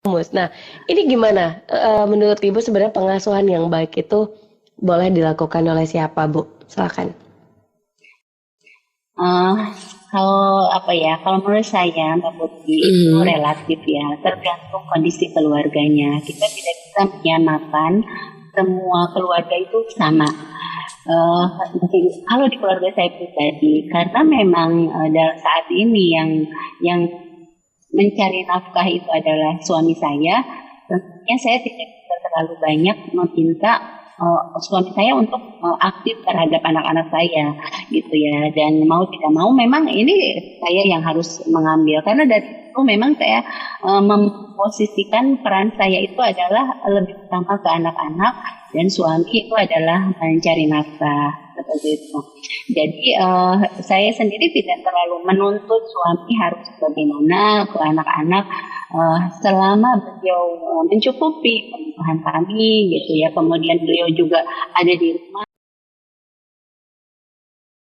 Mus. Nah, ini gimana? Menurut Ibu sebenarnya pengasuhan yang baik itu boleh dilakukan oleh siapa, Bu? Silakan. Eh, Kalau apa ya, kalau menurut saya Mbak Putri itu Mhm. relatif ya, tergantung kondisi keluarganya. Kita tidak bisa menyamakan semua keluarga itu sama. Kalau di keluarga saya pribadi, karena memang dalam saat ini yang mencari nafkah itu adalah suami saya, tentunya saya tidak bisa terlalu banyak meminta suami saya untuk aktif terhadap anak-anak saya gitu ya, dan mau tidak mau memang ini saya yang harus mengambil karena dari itu memang saya memposisikan peran saya itu adalah lebih utama ke anak-anak dan suami itu adalah mencari nafkah seperti itu. Jadi saya sendiri tidak terlalu menuntut suami harus bagaimana ke anak-anak selama beliau mencukupi kebutuhan kami gitu ya. Kemudian beliau juga ada di rumah